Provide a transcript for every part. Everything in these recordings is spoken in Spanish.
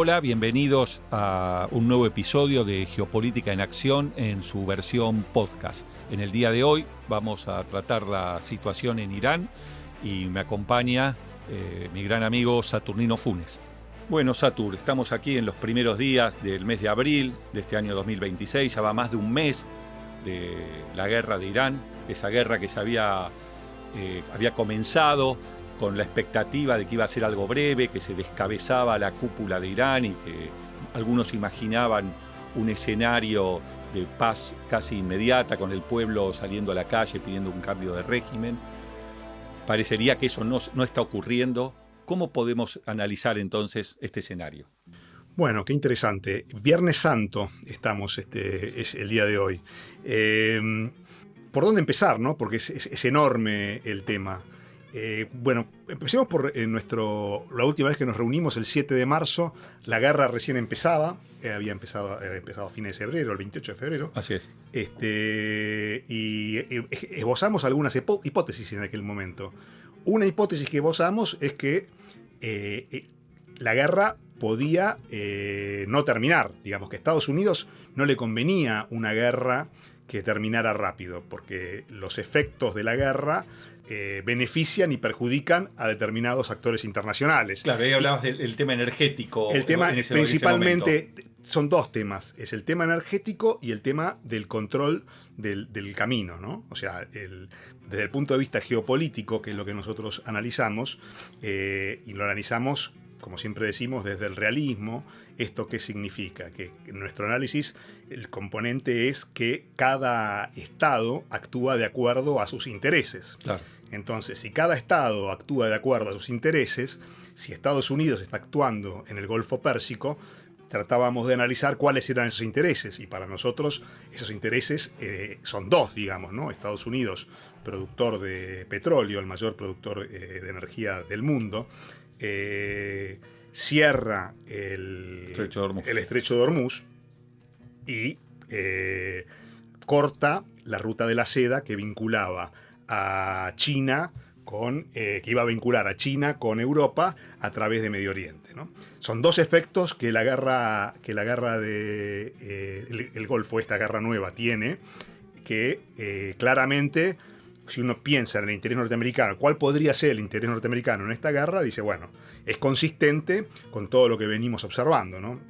Hola, bienvenidos a un nuevo episodio de Geopolítica en Acción en su versión podcast. En el día de hoy vamos a tratar la situación en Irán y me acompaña mi gran amigo Saturnino Funes. Bueno, Satur, estamos aquí en los primeros días del mes de abril de este año 2026, ya va más de un mes de la guerra de Irán, esa guerra que se había comenzado con la expectativa de que iba a ser algo breve, que se descabezaba la cúpula de Irán y que algunos imaginaban un escenario de paz casi inmediata, con el pueblo saliendo a la calle pidiendo un cambio de régimen. Parecería que eso no está ocurriendo. ¿Cómo podemos analizar entonces este escenario? Bueno, qué interesante. Viernes Santo estamos, es el día de hoy. ¿Por dónde empezar, no? Porque es enorme el tema. Bueno, empecemos por la última vez que nos reunimos, el 7 de marzo, la guerra recién empezaba, había empezado a fines de febrero, el 28 de febrero. Así es. Y esbozamos algunas hipótesis en aquel momento. Una hipótesis que esbozamos es que la guerra podía no terminar, digamos que a Estados Unidos no le convenía una guerra que terminara rápido, porque los efectos de la guerra benefician y perjudican a determinados actores internacionales. Claro, ahí hablabas del tema energético. El tema en ese principalmente son dos temas, es el tema energético y el tema del control del camino, ¿no? O sea, desde el punto de vista geopolítico, que es lo que nosotros analizamos, y lo analizamos, como siempre decimos, desde el realismo. ¿Esto qué significa? Que en nuestro análisis el componente es que cada Estado actúa de acuerdo a sus intereses. Claro. Entonces, si cada Estado actúa de acuerdo a sus intereses, si Estados Unidos está actuando en el Golfo Pérsico, tratábamos de analizar cuáles eran esos intereses. Y para nosotros esos intereses son dos, digamos, ¿no? Estados Unidos, productor de petróleo, el mayor productor de energía del mundo, cierra el estrecho de Hormuz y corta la ruta de la seda que vinculaba a China que iba a vincular a China con Europa a través de Medio Oriente, ¿no? Son dos efectos que la guerra de el Golfo, esta guerra nueva, tiene, que claramente, si uno piensa en el interés norteamericano, ¿cuál podría ser el interés norteamericano en esta guerra? Dice, bueno, es consistente con todo lo que venimos observando, ¿no?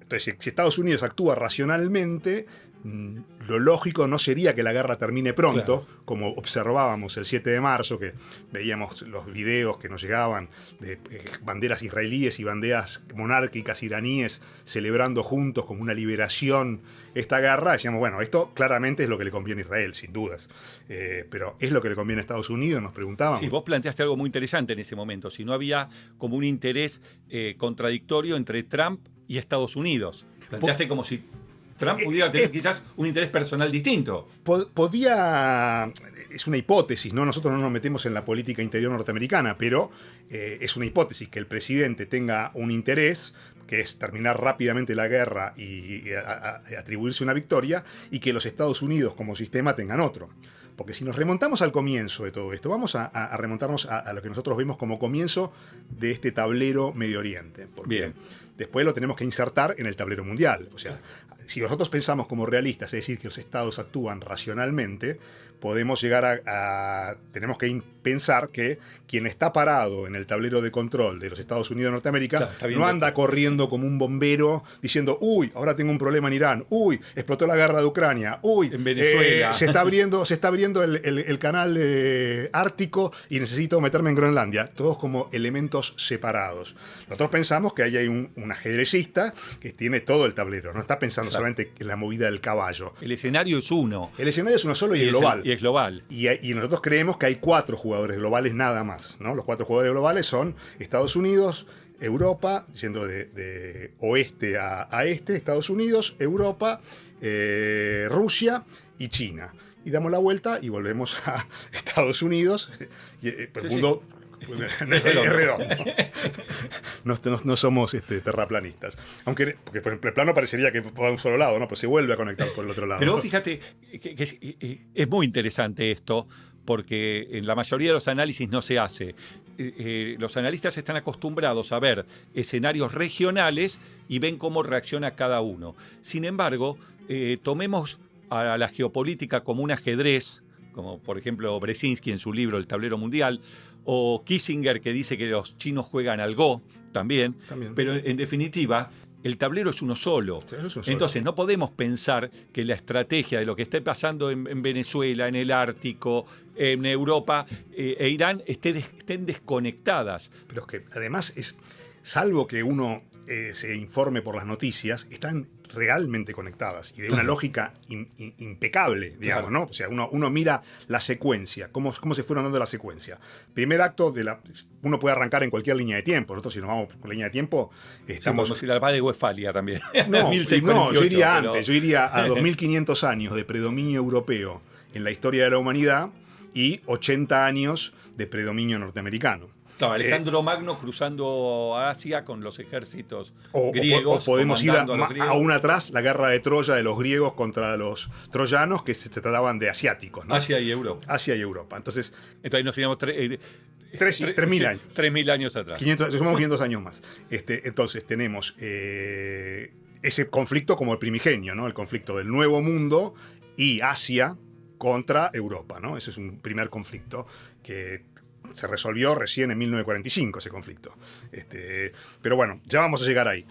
Entonces, si Estados Unidos actúa racionalmente, lo lógico no sería que la guerra termine pronto, claro, como observábamos el 7 de marzo, que veíamos los videos que nos llegaban de banderas israelíes y banderas monárquicas iraníes celebrando juntos como una liberación esta guerra. Decíamos, bueno, esto claramente es lo que le conviene a Israel, sin dudas. Pero ¿es lo que le conviene a Estados Unidos? Nos preguntábamos. Sí, vos planteaste algo muy interesante en ese momento, si no había como un interés contradictorio entre Trump y Estados Unidos. Planteaste como si Trump pudiera tener quizás un interés personal distinto. Es una hipótesis, ¿no? Nosotros no nos metemos en la política interior norteamericana, pero es una hipótesis que el presidente tenga un interés, que es terminar rápidamente la guerra y atribuirse una victoria, y que los Estados Unidos como sistema tengan otro. Porque si nos remontamos al comienzo de todo esto, vamos a remontarnos a lo que nosotros vemos como comienzo de este tablero Medio Oriente. Porque bien, después lo tenemos que insertar en el tablero mundial. O sea, si nosotros pensamos como realistas, es decir, que los estados actúan racionalmente, podemos llegar tenemos que pensar que quien está parado en el tablero de control de los Estados Unidos de Norteamérica, claro, no anda corriendo como un bombero diciendo, uy, ahora tengo un problema en Irán, uy, explotó la guerra de Ucrania, uy, en Venezuela se está abriendo el canal ártico y necesito meterme en Groenlandia. Todos como elementos separados. Nosotros pensamos que ahí hay un ajedrecista que tiene todo el tablero, no está pensando, claro, solamente en la movida del caballo. El escenario es uno. El escenario es uno solo y es global. Y es global. Y nosotros creemos que hay 4 jugadores globales nada más, ¿no? Los 4 jugadores globales son Estados Unidos, Europa, yendo de oeste a este, Estados Unidos, Europa, Rusia y China. Y damos la vuelta y volvemos a Estados Unidos. El mundo es redondo. No somos terraplanistas. Porque por el plano parecería que va a un solo lado, ¿no? Pues se vuelve a conectar por el otro lado. Pero fíjate que es muy interesante esto, porque en la mayoría de los análisis no se hace. Los analistas están acostumbrados a ver escenarios regionales y ven cómo reacciona cada uno. Sin embargo, tomemos a la geopolítica como un ajedrez, como por ejemplo Brzezinski en su libro El tablero mundial, o Kissinger, que dice que los chinos juegan al Go también. Pero en definitiva el tablero es uno solo. Entonces no podemos pensar que la estrategia de lo que esté pasando en Venezuela, en el Ártico, en Europa e Irán estén desconectadas. Pero es que además, salvo que uno se informe por las noticias, están realmente conectadas y de una lógica impecable, digamos, ¿no? O sea, uno mira la secuencia, cómo se fueron dando la secuencia. Primer acto uno puede arrancar en cualquier línea de tiempo. Nosotros, si nos vamos por línea de tiempo, estamos... Sí, podemos ir a la paz de Westfalia también. No, yo iría antes, yo iría a 2500 años de predominio europeo en la historia de la humanidad y 80 años de predominio norteamericano. Claro, Alejandro Magno cruzando Asia con los ejércitos griegos. O podemos ir aún atrás, la guerra de Troya de los griegos contra los troyanos, que se trataban de asiáticos, ¿no? Asia y Europa. Entonces nos teníamos 3.000 años. 3.000 años atrás. Sumamos 500 años más. Entonces tenemos ese conflicto como el primigenio, ¿no? El conflicto del Nuevo Mundo y Asia contra Europa, ¿no? Ese es un primer conflicto que se resolvió recién en 1945, ese conflicto. Pero bueno, ya vamos a llegar ahí.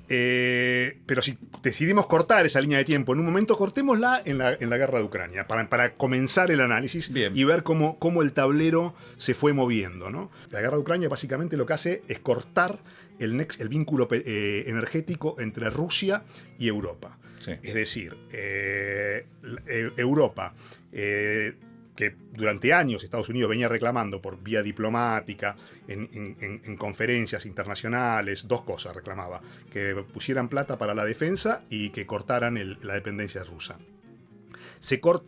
Pero si decidimos cortar esa línea de tiempo en un momento, cortémosla en la guerra de Ucrania, para comenzar el análisis. Bien. Y ver cómo el tablero se fue moviendo, ¿no? La guerra de Ucrania básicamente lo que hace es cortar el vínculo energético entre Rusia y Europa. Sí. Es decir, Europa... que durante años Estados Unidos venía reclamando por vía diplomática, en conferencias internacionales, dos cosas reclamaba: que pusieran plata para la defensa y que cortaran la dependencia rusa.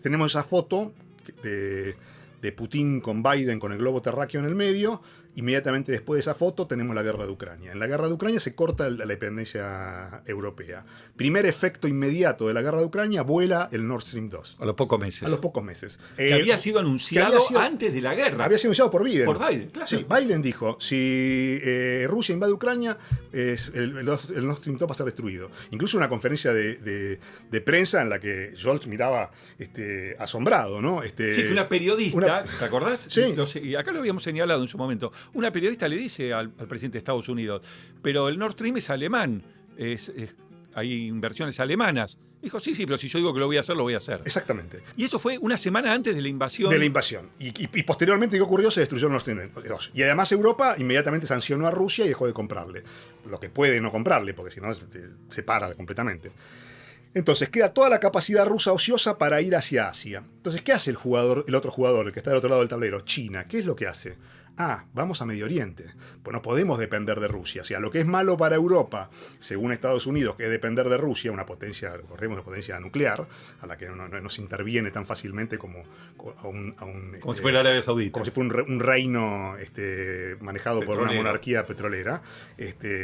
Tenemos esa foto de Putin con Biden con el globo terráqueo en el medio. Inmediatamente después de esa foto tenemos la guerra de Ucrania. En la guerra de Ucrania se corta la dependencia europea. Primer efecto inmediato de la guerra de Ucrania: vuela el Nord Stream 2. A los pocos meses. Que había sido anunciado antes de la guerra. Había sido anunciado por Biden. Por Biden, claro. Sí, Biden dijo, si Rusia invade Ucrania, el Nord Stream 2 va a ser destruido. Incluso una conferencia de prensa en la que Scholz miraba asombrado, ¿no? Sí, que una periodista, ¿te acordás? Sí. Y acá lo habíamos señalado en su momento. Una periodista le dice al presidente de Estados Unidos: pero el Nord Stream es alemán, hay inversiones alemanas. Dijo, sí, pero si yo digo que lo voy a hacer, lo voy a hacer. Exactamente. Y eso fue una semana antes de la invasión. Y posteriormente, ¿qué ocurrió? Se destruyó el Nord Stream 2. Y además Europa inmediatamente sancionó a Rusia y dejó de comprarle. Lo que puede no comprarle, porque si no se para completamente. Entonces queda toda la capacidad rusa ociosa para ir hacia Asia. Entonces, ¿qué hace el otro jugador, el que está del otro lado del tablero? China. ¿Qué es lo que hace? Vamos a Medio Oriente. Pues no podemos depender de Rusia. O sea, lo que es malo para Europa, según Estados Unidos, que es depender de Rusia, una potencia, recordemos, una potencia nuclear, a la que no se interviene tan fácilmente como si fuera Arabia Saudita. Como si fuera un reino manejado por una monarquía petrolera.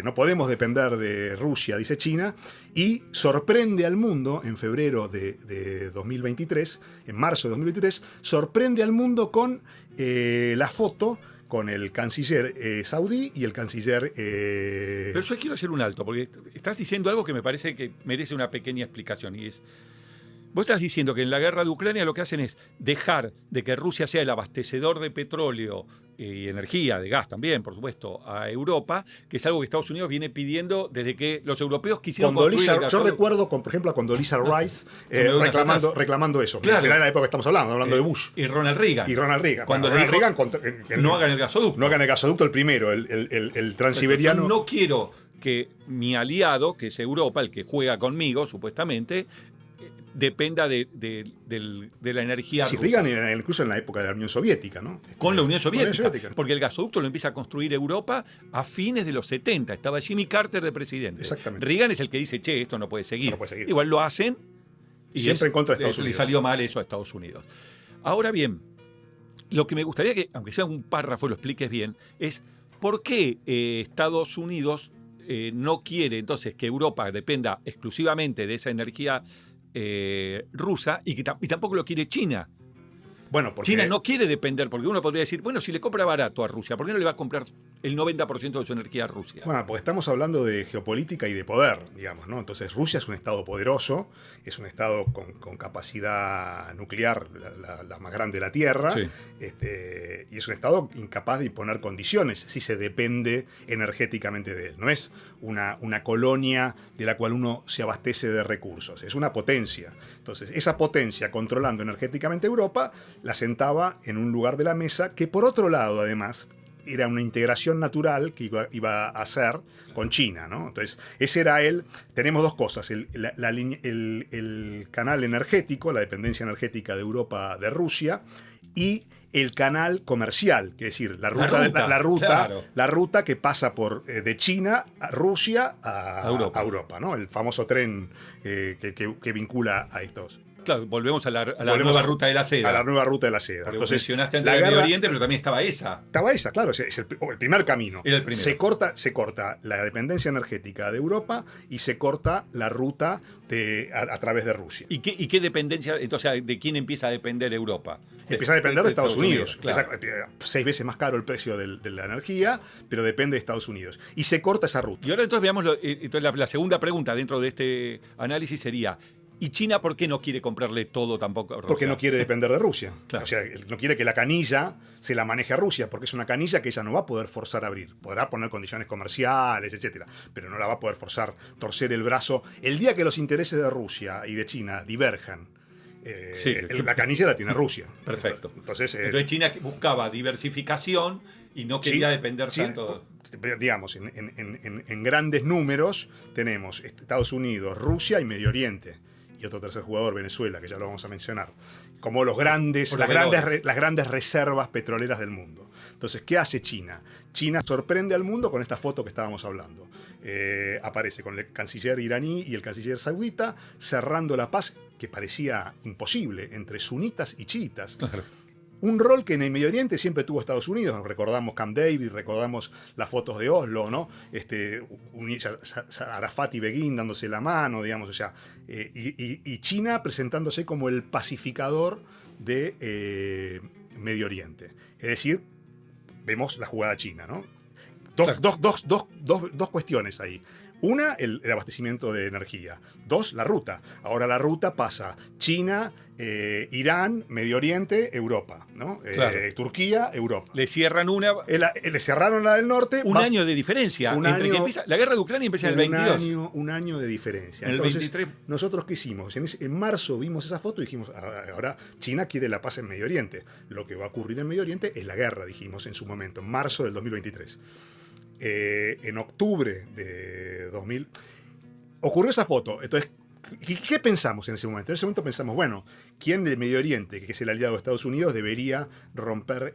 No podemos depender de Rusia, dice China, y sorprende al mundo en febrero de 2023, en marzo de 2023, sorprende al mundo con la foto con el canciller saudí y el canciller... Pero yo quiero hacer un alto, porque estás diciendo algo que me parece que merece una pequeña explicación, y es... Vos estás diciendo que en la guerra de Ucrania lo que hacen es dejar de que Rusia sea el abastecedor de petróleo y energía, de gas también, por supuesto, a Europa, que es algo que Estados Unidos viene pidiendo desde que los europeos quisieron construir el gasoducto. Yo recuerdo, por ejemplo, a Condoleezza Rice reclamando eso. Claro. Era la época que estamos hablando de Bush. Y Ronald Reagan. Cuando Ronald Reagan no hagan el gasoducto. No hagan el gasoducto, el primero, el transiberiano. Yo no quiero que mi aliado, que es Europa, el que juega conmigo, supuestamente, dependa de la energía rusa. Reagan incluso en la época de la Unión Soviética, ¿no? Con la Unión Soviética. Porque el gasoducto lo empieza a construir Europa a fines de los 70. Estaba Jimmy Carter de presidente. Exactamente. Reagan es el que dice, esto no puede seguir. No puede seguir. Igual lo hacen. Y siempre en contra de Estados Unidos. Le salió mal eso a Estados Unidos. Ahora bien, lo que me gustaría que, aunque sea un párrafo, lo expliques bien, es por qué Estados Unidos no quiere entonces que Europa dependa exclusivamente de esa energía rusa y tampoco lo quiere China. Bueno, porque China no quiere depender, porque uno podría decir, bueno, si le compra barato a Rusia, ¿por qué no le va a comprar el 90% de su energía a Rusia? Bueno, porque estamos hablando de geopolítica y de poder, digamos, ¿no? Entonces Rusia es un estado poderoso, es un estado con capacidad nuclear, la más grande de la Tierra, Sí. Y es un estado incapaz de imponer condiciones si se depende energéticamente de él. No es una colonia de la cual uno se abastece de recursos, es una potencia. Entonces, esa potencia controlando energéticamente Europa la sentaba en un lugar de la mesa que, por otro lado, además, era una integración natural que iba a hacer con China, ¿no? Entonces, ese era tenemos dos cosas, el canal energético, la dependencia energética de Europa de Rusia, y el canal comercial, que es decir, la ruta que pasa de China a Rusia a Europa, ¿no? El famoso tren que vincula a estos. Claro, volvemos a la nueva ruta de la seda. A la nueva ruta de la seda. Porque Entonces, mencionaste antes el Medio Oriente, pero también estaba esa. Estaba esa, claro, es el primer camino. Era el primero. Se corta la dependencia energética de Europa y se corta la ruta a través de Rusia. ¿Y qué dependencia, entonces, de quién empieza a depender Europa? Empieza a depender de Estados Unidos. Claro. 6 veces más caro el precio de la energía, pero depende de Estados Unidos. Y se corta esa ruta. Y ahora entonces veamos, entonces la segunda pregunta dentro de este análisis sería, ¿y China por qué no quiere comprarle todo tampoco a Rusia? Porque no quiere depender de Rusia. Claro. O sea, no quiere que la canilla se la maneje a Rusia, porque es una canilla que ella no va a poder forzar a abrir. Podrá poner condiciones comerciales, etcétera, pero no la va a poder forzar, torcer el brazo. El día que los intereses de Rusia y de China diverjan, la canilla la tiene Rusia. Perfecto. Entonces China buscaba diversificación y no quería depender tanto. Digamos, en grandes números tenemos Estados Unidos, Rusia y Medio Oriente. Y otro tercer jugador, Venezuela, que ya lo vamos a mencionar, como las grandes reservas petroleras del mundo. Entonces, ¿qué hace China? China sorprende al mundo con esta foto que estábamos hablando. Aparece con el canciller iraní y el canciller saudita cerrando la paz que parecía imposible entre sunitas y chiitas. Claro. Un rol que en el Medio Oriente siempre tuvo Estados Unidos. Recordamos Camp David, recordamos las fotos de Oslo, ¿no? Arafat y Begin dándose la mano, digamos, o sea, y China presentándose como el pacificador de Medio Oriente. Es decir, vemos la jugada china, ¿no? Dos cuestiones ahí. Una, el abastecimiento de energía. Dos, la ruta. Ahora la ruta pasa China, Irán, Medio Oriente, Europa, ¿no? Claro. Turquía, Europa. Le cierran una... Le cerraron la del norte. Un año de diferencia. La guerra de Ucrania empieza en el 22. Un año de diferencia. En el Entonces, 23. nosotros ¿qué hicimos? En marzo vimos esa foto y dijimos, ahora China quiere la paz en Medio Oriente. Lo que va a ocurrir en Medio Oriente es la guerra, dijimos en su momento, en marzo del 2023. En octubre de 2000 ocurrió esa foto. Entonces, ¿qué pensamos en ese momento? En ese momento pensamos, bueno, ¿quién del Medio Oriente, que es el aliado de Estados Unidos, debería romper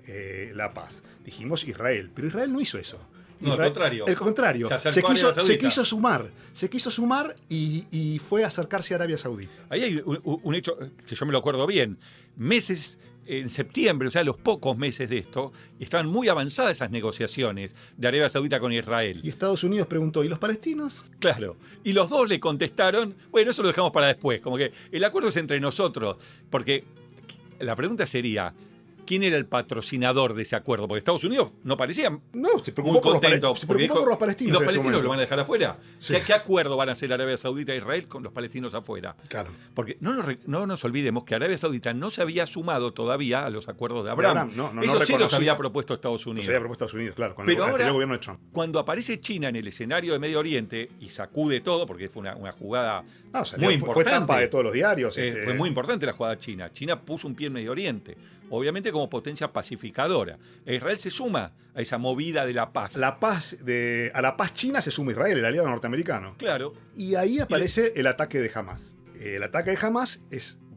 la paz? Dijimos Israel, pero Israel no hizo eso. No, al contrario. El contrario. Se quiso sumar y fue a acercarse a Arabia Saudita. Ahí hay un hecho que yo me lo acuerdo bien. Meses en septiembre, o sea, los pocos meses de esto, estaban muy avanzadas esas negociaciones de Arabia Saudita con Israel. Y Estados Unidos preguntó, ¿y los palestinos? Claro. Y los dos le contestaron, bueno, eso lo dejamos para después. Como que el acuerdo es entre nosotros. Porque la pregunta sería, ¿quién era el patrocinador de ese acuerdo? Porque Estados Unidos no parecía se preocupó por los palestinos. ¿Y los palestinos lo van a dejar afuera? Sí. ¿Qué acuerdo van a hacer Arabia Saudita e Israel con los palestinos afuera? Claro. Porque no nos olvidemos que Arabia Saudita no se había sumado todavía a los acuerdos de Abraham. Eso sí los había propuesto Estados Unidos. Los había propuesto Estados Unidos, claro, con Pero el ahora, gobierno de Trump. Cuando aparece China en el escenario de Medio Oriente y sacude todo, porque fue una jugada muy importante. Fue tapa de todos los diarios. Fue muy importante la jugada china. China puso un pie en Medio Oriente, obviamente como potencia pacificadora. Israel se suma a esa movida de la paz. A la paz china se suma Israel, el aliado norteamericano. Claro. Y ahí aparece el ataque de Hamas. El ataque de Hamas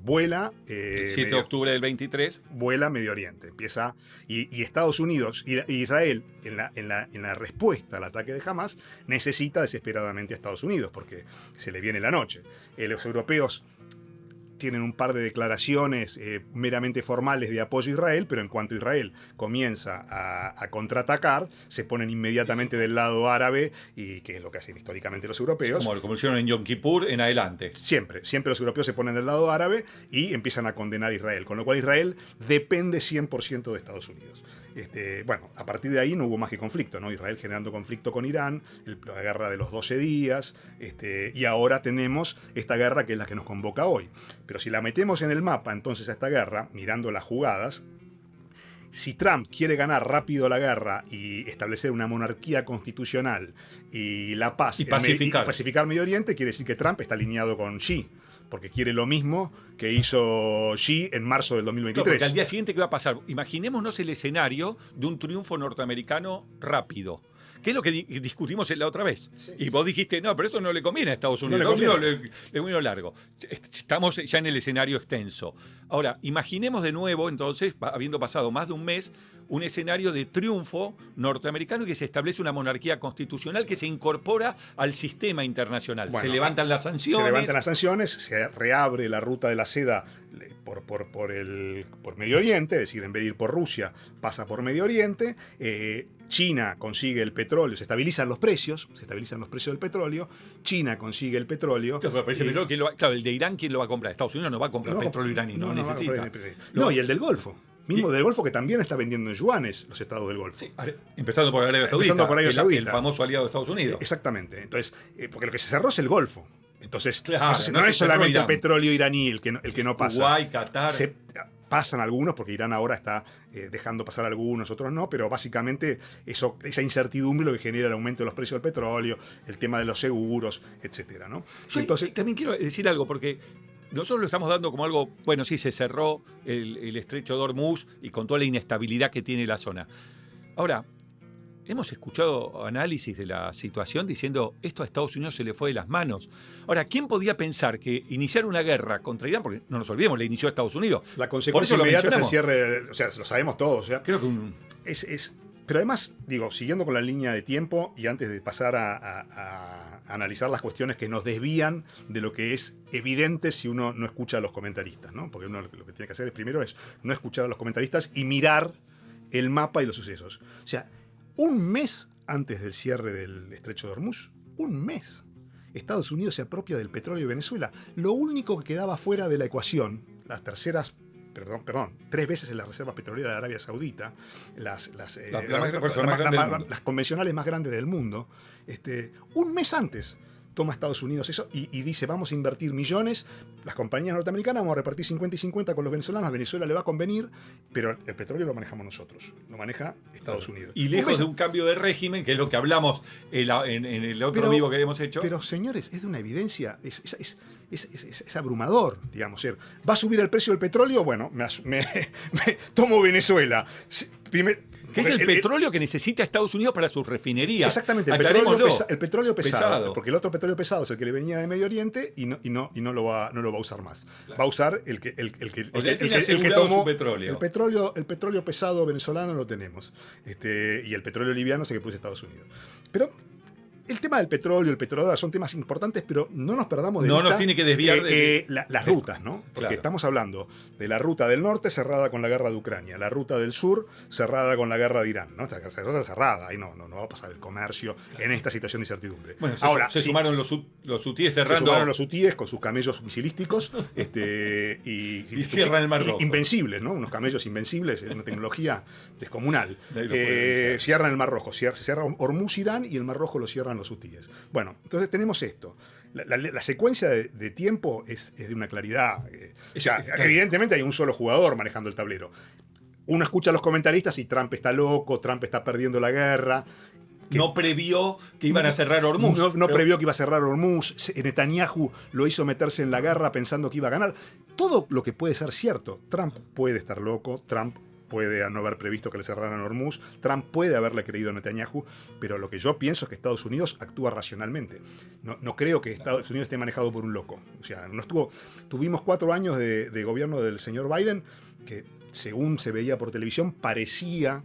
vuela... el 7 de octubre del 23. Vuela Medio Oriente. Empieza... Y Estados Unidos y Israel, en la respuesta al ataque de Hamas, necesita desesperadamente a Estados Unidos, porque se le viene la noche. Los europeos tienen un par de declaraciones meramente formales de apoyo a Israel, pero en cuanto Israel comienza a contraatacar, se ponen inmediatamente del lado árabe, y que es lo que hacen históricamente los europeos. Como lo hicieron en Yom Kippur en adelante. Siempre los europeos se ponen del lado árabe y empiezan a condenar a Israel, con lo cual Israel depende 100% de Estados Unidos. Bueno, a partir de ahí no hubo más que conflicto, ¿no? Israel generando conflicto con Irán, la guerra de los 12 días, y ahora tenemos esta guerra que es la que nos convoca hoy. Pero si la metemos en el mapa, entonces, a esta guerra, mirando las jugadas, si Trump quiere ganar rápido la guerra y establecer una monarquía constitucional y la paz y pacificar Medio Oriente, quiere decir que Trump está alineado con Xi, porque quiere lo mismo que hizo Xi en marzo del 2023. Porque al día siguiente, ¿qué va a pasar? Imaginémonos el escenario de un triunfo norteamericano rápido. ¿Qué es lo que discutimos la otra vez? Sí, y vos dijiste, no, pero esto no le conviene a Estados Unidos. Le conviene largo. Estamos ya en el escenario extenso. Ahora, imaginemos de nuevo, entonces, habiendo pasado más de un mes, un escenario de triunfo norteamericano y que se establece una monarquía constitucional que se incorpora al sistema internacional. Bueno, se levantan las sanciones. Se reabre la ruta de la seda por Medio Oriente, es decir, en vez de ir por Rusia, pasa por Medio Oriente. China consigue el petróleo, se estabilizan los precios del petróleo. China consigue el petróleo. Claro, el de Irán, ¿quién lo va a comprar? Estados Unidos no va a comprar petróleo iraní, no necesita. Y el del Golfo. Mismo del Golfo, que también está vendiendo en yuanes los estados del Golfo. Sí, empezando por Arabia Saudita, el famoso aliado de Estados Unidos. Exactamente. Entonces, porque lo que se cerró es el Golfo. Entonces, claro, no es solamente el petróleo iraní el que no pasa. Kuwait, Qatar. Pasan algunos, porque Irán ahora está dejando pasar algunos, otros no, pero básicamente esa incertidumbre lo que genera el aumento de los precios del petróleo, el tema de los seguros, etcétera, ¿no? Entonces, también quiero decir algo, porque nosotros lo estamos dando como algo, bueno, sí, se cerró el estrecho de Hormuz y con toda la inestabilidad que tiene la zona. Ahora, hemos escuchado análisis de la situación diciendo esto a Estados Unidos se le fue de las manos. Ahora, ¿quién podía pensar que iniciar una guerra contra Irán, porque no nos olvidemos, la inició Estados Unidos? La consecuencia inmediata es el cierre, lo sabemos todos. Creo que pero además, siguiendo con la línea de tiempo y antes de pasar a analizar las cuestiones que nos desvían de lo que es evidente si uno no escucha a los comentaristas, ¿no? Porque uno lo que tiene que hacer primero es no escuchar a los comentaristas y mirar el mapa y los sucesos. O sea, un mes antes del cierre del estrecho de Hormuz, Estados Unidos se apropia del petróleo de Venezuela. Lo único que quedaba fuera de la ecuación, las terceras, 3 veces en la reserva petrolera de Arabia Saudita, las convencionales más grandes del mundo, un mes antes toma Estados Unidos eso y dice, vamos a invertir millones, las compañías norteamericanas vamos a repartir 50 y 50 con los venezolanos, a Venezuela le va a convenir, pero el petróleo lo manejamos nosotros, lo maneja Estados Unidos. Y lejos de un cambio de régimen, que es lo que hablamos en el otro vivo que hemos hecho. Pero señores, es de una evidencia, es abrumador, digamos. ¿Va a subir el precio del petróleo? Bueno, me tomo Venezuela. Que es el petróleo que necesita Estados Unidos para sus refinerías. Exactamente, el petróleo pesado. Porque el otro petróleo pesado es el que le venía de Medio Oriente y no lo va a usar más. Claro. Va a usar el que tomó su petróleo. El petróleo pesado venezolano lo tenemos. Y el petróleo liviano es el que puso Estados Unidos. Pero el tema del petróleo, el petrodólar son temas importantes, pero no nos perdamos de vista. No nos tiene que desviar las rutas, ¿no? Porque claro, estamos hablando de la ruta del norte cerrada con la guerra de Ucrania, la ruta del sur cerrada con la guerra de Irán, ¿no? Esta ruta cerrada, ahí no va a pasar el comercio en esta situación de incertidumbre. Bueno, se sumaron los hutíes cerrando. Se sumaron los hutíes con sus camellos misilísticos y cierran el Mar Rojo. Invencibles, ¿no? Unos camellos invencibles, una tecnología descomunal. Cierran el Mar Rojo, se cierra Hormuz, Irán, y el Mar Rojo lo cierran los hutíes. Bueno, entonces tenemos esto. La secuencia de tiempo es de una claridad. Evidentemente hay un solo jugador manejando el tablero. Uno escucha a los comentaristas y Trump está loco, Trump está perdiendo la guerra. No previó que iban a cerrar Hormuz. No previó que iba a cerrar Hormuz. Netanyahu lo hizo meterse en la guerra pensando que iba a ganar. Todo lo que puede ser cierto. Trump puede estar loco, Trump puede no haber previsto que le cerraran Hormuz, Trump puede haberle creído a Netanyahu, pero lo que yo pienso es que Estados Unidos actúa racionalmente. No creo que Estados Unidos esté manejado por un loco. O sea, tuvimos 4 años de gobierno del señor Biden que, según se veía por televisión, parecía,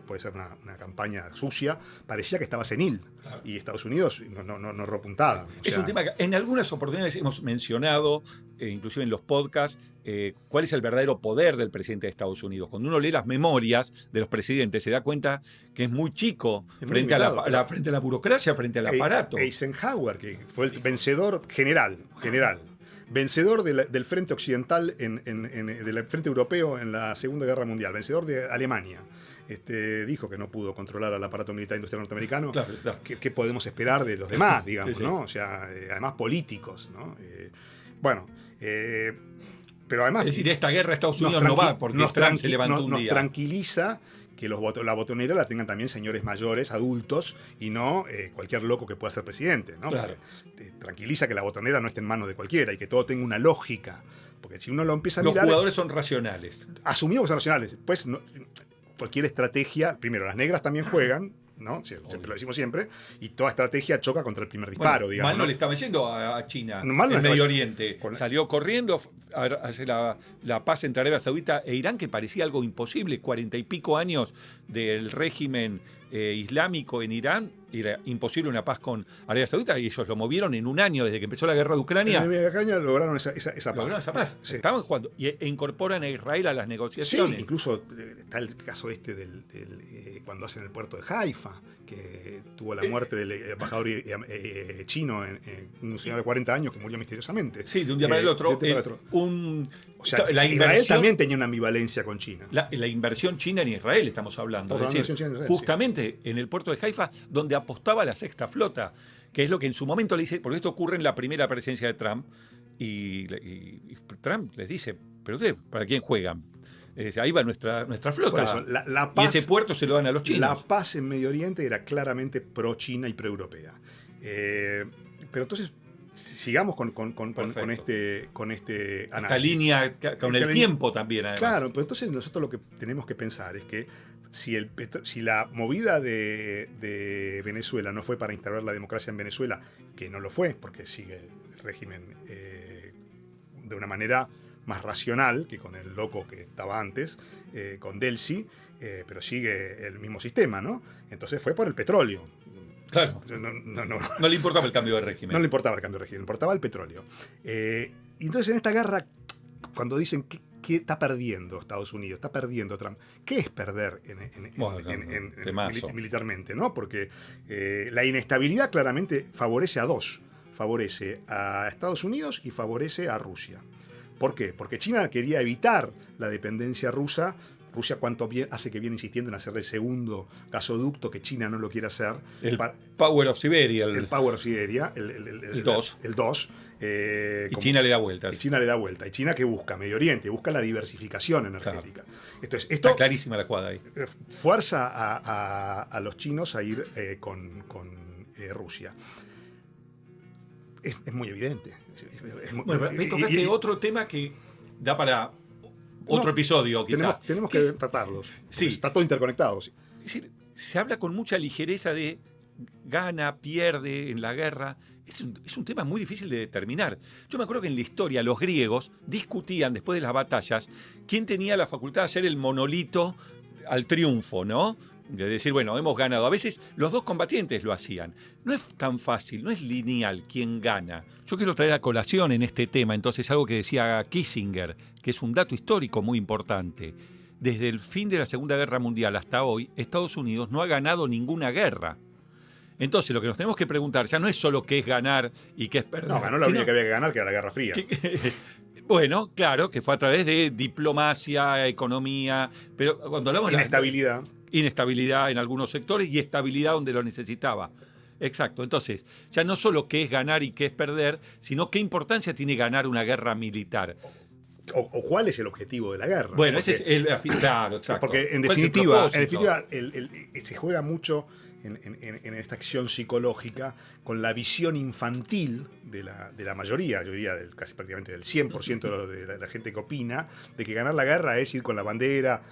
puede ser una campaña sucia, parecía que estaba senil. Claro. Y Estados Unidos no repuntada. Es un tema que en algunas oportunidades hemos mencionado inclusive en los podcasts, cuál es el verdadero poder del presidente de Estados Unidos. Cuando uno lee las memorias de los presidentes, se da cuenta que es muy chico frente a la burocracia, frente al aparato. Eisenhower, que fue el vencedor general, vencedor del frente occidental, del frente europeo en la Segunda Guerra Mundial, vencedor de Alemania. Dijo que no pudo controlar al aparato militar industrial norteamericano. Claro. ¿Qué podemos esperar de los demás, digamos, sí. ¿no? O sea, además políticos, ¿no? Pero además... Es decir, esta guerra Estados Unidos no va porque Trump se levantó un día. Nos tranquiliza que la botonera la tengan también señores mayores, adultos, y no cualquier loco que pueda ser presidente, ¿no? Claro. Tranquiliza que la botonera no esté en manos de cualquiera y que todo tenga una lógica. Porque si uno lo empieza a mirar... Los jugadores son racionales. Asumimos que son racionales. Pues cualquier estrategia... Primero, las negras también juegan, ¿no? Siempre lo decimos siempre. Y toda estrategia choca contra el primer disparo, digamos. Mal no le estaba yendo a China, no, en Medio Oriente. Salió corriendo a hacer la paz entre Arabia Saudita e Irán, que parecía algo imposible. 40 y pico años del régimen islámico en Irán. Era imposible una paz con Arabia Saudita, y ellos lo movieron en un año desde que empezó la guerra de Ucrania. En Ucrania lograron esa paz. Sí. Estaban jugando e incorporan a Israel a las negociaciones. Sí, incluso está el caso cuando hacen el puerto de Haifa, que tuvo la muerte del embajador chino, un señor de 40 años que murió misteriosamente. Sí, de un día para el otro. O sea, Israel también tenía una ambivalencia con China. La inversión china en Israel estamos hablando. Es decir, Israel, justamente en el puerto de Haifa, donde apostaba la sexta flota, que es lo que en su momento le dice, porque esto ocurre en la primera presidencia de Trump, y Trump les dice, pero ustedes, ¿para quién juegan? Ahí va nuestra flota. Eso, la paz, y ese puerto se lo dan a los chinos. La paz en Medio Oriente era claramente pro-China y pro-europea. Pero entonces, sigamos con este análisis. Esta línea, con el tiempo también, además. Claro, pero entonces nosotros lo que tenemos que pensar es que si la movida de Venezuela no fue para instaurar la democracia en Venezuela, que no lo fue, porque sigue el régimen de una manera más racional que con el loco que estaba antes, con Delcy, pero sigue el mismo sistema, ¿no? Entonces fue por el petróleo. Claro. No le importaba el cambio de régimen. No le importaba el cambio de régimen, le importaba el petróleo. Y entonces en esta guerra, cuando dicen que está perdiendo Estados Unidos, está perdiendo Trump, ¿qué es perder militarmente, ¿no? Porque la inestabilidad claramente favorece a dos. Favorece a Estados Unidos y favorece a Rusia. ¿Por qué? Porque China quería evitar la dependencia rusa. Rusia hace que viene insistiendo en hacer el segundo gasoducto, que China no lo quiere hacer. El Power of Siberia. El Power of Siberia, el 2. El 2. Y China le da vueltas. Y China le da vuelta. ¿Y China qué busca? Medio Oriente, busca la diversificación energética. Claro. Entonces, está clarísima la jugada ahí. Fuerza a los chinos a ir con Rusia. Es muy evidente. Bueno, me tocaste otro tema que da para otro episodio, quizás. Tenemos que tratarlos. Sí. Está todo interconectado. Sí. Es decir, se habla con mucha ligereza de gana, pierde en la guerra. Es un tema muy difícil de determinar. Yo me acuerdo que en la historia los griegos discutían después de las batallas quién tenía la facultad de hacer el monolito al triunfo, ¿no? De decir, bueno, hemos ganado. A veces los dos combatientes lo hacían. No es tan fácil, no es lineal quién gana. Yo quiero traer a colación en este tema, entonces, algo que decía Kissinger, que es un dato histórico muy importante. Desde el fin de la Segunda Guerra Mundial hasta hoy, Estados Unidos no ha ganado ninguna guerra. Entonces, lo que nos tenemos que preguntar ya no es solo qué es ganar y qué es perder. No, ganó la única que había que ganar, que era la Guerra Fría. Bueno, claro, que fue a través de diplomacia, economía, pero cuando hablamos de inestabilidad en algunos sectores y estabilidad donde lo necesitaba. Exacto. Entonces, ya no solo qué es ganar y qué es perder, sino qué importancia tiene ganar una guerra militar. O cuál es el objetivo de la guerra. Bueno, ese es claro, exacto. Porque en definitiva se juega mucho en esta acción psicológica con la visión infantil de la mayoría, yo diría casi prácticamente del 100% de la gente que opina, de que ganar la guerra es ir con la bandera,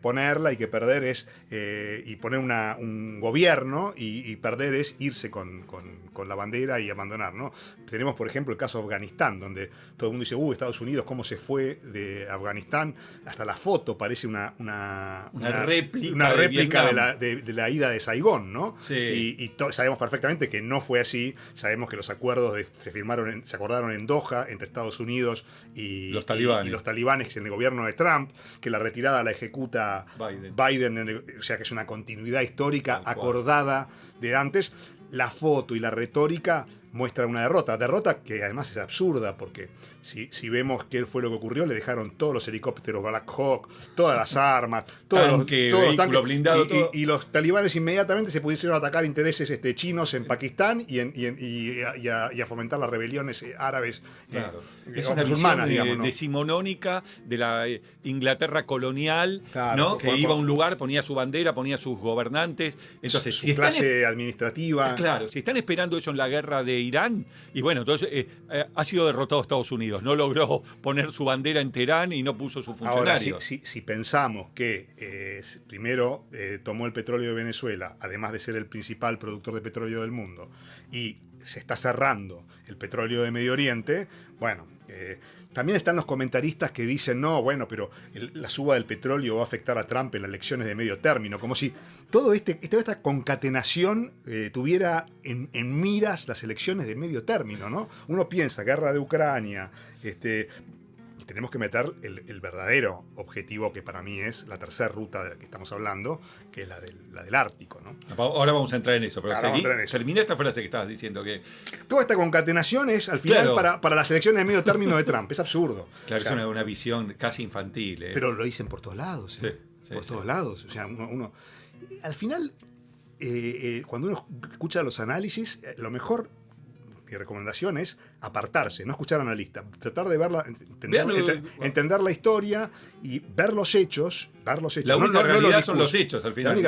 ponerla, y que perder es y poner un gobierno, y perder es irse con la bandera y abandonar, ¿no? Tenemos, por ejemplo, el caso de Afganistán, donde todo el mundo dice, Estados Unidos, ¿cómo se fue de Afganistán? Hasta la foto parece una réplica de la ida de Saigón, ¿no? Sí. Y sabemos perfectamente que no no fue así. Sabemos que los acuerdos se acordaron en Doha entre Estados Unidos y los talibanes. Y los talibanes en el gobierno de Trump, que la retirada la ejecuta Biden, o sea que es una continuidad histórica acordada de antes. La foto y la retórica muestran una derrota que además es absurda, porque si vemos qué fue lo que ocurrió, le dejaron todos los helicópteros Black Hawk, todas las armas, todos los tanques, blindado, y los talibanes inmediatamente se pusieron a atacar intereses chinos en Pakistán y a fomentar las rebeliones árabes, es una musulmanas, visión digamos, ¿no? decimonónica de la Inglaterra colonial, claro, ¿no? Que iba a un lugar, ponía su bandera, ponía sus gobernantes. Entonces, su clase administrativa. Claro, si están esperando eso en la guerra de Irán, y bueno, entonces ha sido derrotado Estados Unidos. No logró poner su bandera en Teherán y no puso sus funcionarios. Ahora, si pensamos que primero tomó el petróleo de Venezuela, además de ser el principal productor de petróleo del mundo, y se está cerrando el petróleo de Medio Oriente, bueno, también están los comentaristas que dicen, no, bueno, pero la suba del petróleo va a afectar a Trump en las elecciones de medio término, como si toda esta concatenación tuviera en miras las elecciones de medio término, ¿no? Uno piensa, guerra de Ucrania, tenemos que meter el verdadero objetivo, que para mí es la tercera ruta de la que estamos hablando, que es la del Ártico, ¿no? Ahora vamos a entrar en eso, pero termina esta frase que estabas diciendo. Que toda esta concatenación es, al final, para las elecciones de medio término de Trump. Es absurdo. Claro, o sea, es una visión casi infantil. Pero lo dicen por todos lados. Por todos lados. O sea, uno al final, cuando uno escucha los análisis, lo mejor... Mi recomendación es apartarse, no escuchar analistas, tratar de verla, entender la historia y ver los hechos. La única realidad son los hechos, al final.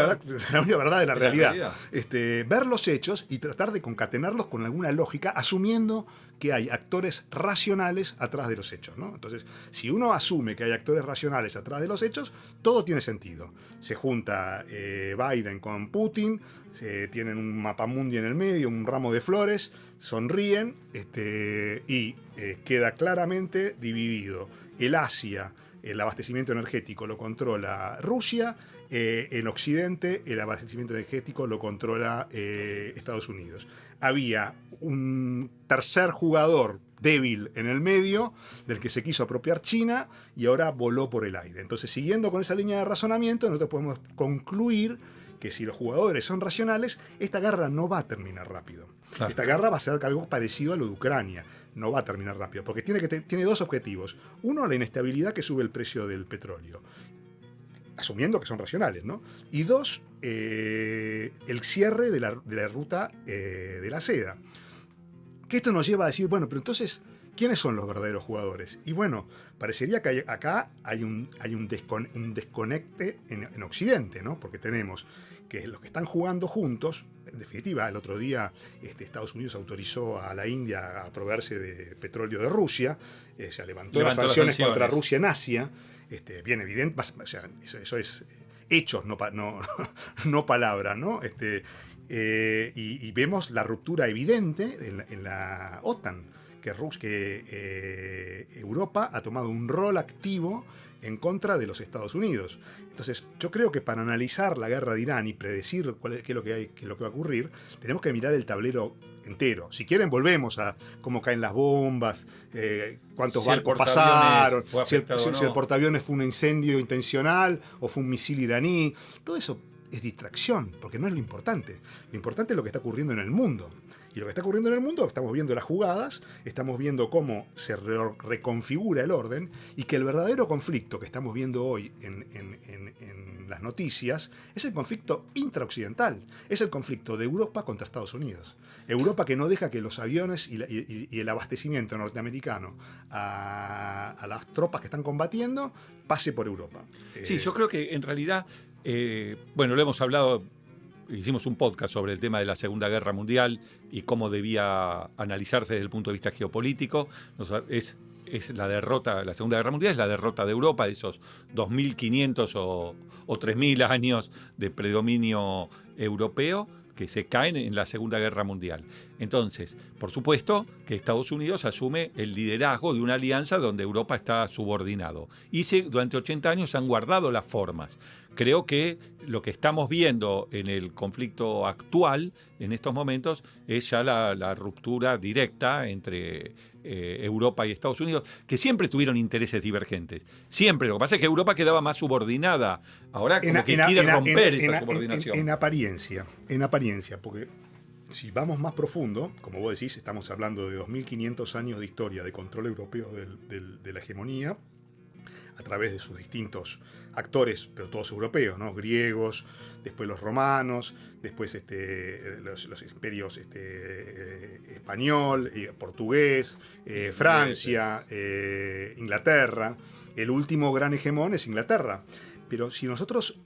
La única verdad es la realidad. Ver los hechos y tratar de concatenarlos con alguna lógica, asumiendo que hay actores racionales atrás de los hechos, ¿no? Entonces, si uno asume que hay actores racionales atrás de los hechos, todo tiene sentido. Se junta Biden con Putin, tienen un mapamundi en el medio, un ramo de flores, sonríen y queda claramente dividido. El Asia, el abastecimiento energético lo controla Rusia, en Occidente el abastecimiento energético lo controla Estados Unidos. Había un tercer jugador débil en el medio, del que se quiso apropiar China, y ahora voló por el aire. Entonces, siguiendo con esa línea de razonamiento, nosotros podemos concluir que si los jugadores son racionales, esta guerra no va a terminar rápido. Claro. Esta guerra va a ser algo parecido a lo de Ucrania. No va a terminar rápido, porque tiene dos objetivos. Uno, la inestabilidad que sube el precio del petróleo, asumiendo que son racionales, ¿no? Y dos, el cierre de la ruta de la seda. Que esto nos lleva a decir, bueno, pero entonces, ¿quiénes son los verdaderos jugadores? Y bueno, parecería que acá hay un desconecte en Occidente, ¿no? Porque tenemos que los que están jugando juntos, en definitiva, el otro día Estados Unidos autorizó a la India a proveerse de petróleo de Rusia, se levantó las sanciones contra Rusia en Asia, bien evidente, o sea, eso es hechos, no palabras, ¿no? Y vemos la ruptura evidente en la OTAN, que Europa ha tomado un rol activo en contra de los Estados Unidos. Entonces, yo creo que para analizar la guerra de Irán y predecir qué es lo que va a ocurrir, tenemos que mirar el tablero entero. Si quieren, volvemos a cómo caen las bombas, cuántos barcos pasaron, si el portaaviones fue un incendio intencional o fue un misil iraní. Todo eso es distracción, porque no es lo importante. Lo importante es lo que está ocurriendo en el mundo. Y lo que está ocurriendo en el mundo, estamos viendo las jugadas, estamos viendo cómo se reconfigura el orden, y que el verdadero conflicto que estamos viendo hoy en las noticias es el conflicto intraoccidental, es el conflicto de Europa contra Estados Unidos. Europa que no deja que los aviones y el abastecimiento norteamericano a las tropas que están combatiendo pase por Europa. Sí, yo creo que en realidad, bueno, lo hemos hablado. Hicimos un podcast sobre el tema de la Segunda Guerra Mundial y cómo debía analizarse desde el punto de vista geopolítico. Es la derrota, la Segunda Guerra Mundial es la derrota de Europa, de esos 2.500 o 3.000 años de predominio europeo, que se caen en la Segunda Guerra Mundial. Entonces, por supuesto que Estados Unidos asume el liderazgo de una alianza donde Europa está subordinado. Y durante 80 años han guardado las formas. Creo que lo que estamos viendo en el conflicto actual, en estos momentos, es ya la ruptura directa entre Europa y Estados Unidos, que siempre tuvieron intereses divergentes. Siempre. Lo que pasa es que Europa quedaba más subordinada. Ahora como que quiere romper esa subordinación. En apariencia, porque si vamos más profundo, como vos decís, estamos hablando de 2500 años de historia de control europeo de la hegemonía, a través de sus distintos actores, pero todos europeos, ¿no? Griegos, después los romanos, después los imperios español, portugués, Francia, Inglaterra. El último gran hegemón es Inglaterra. Pero si nosotros,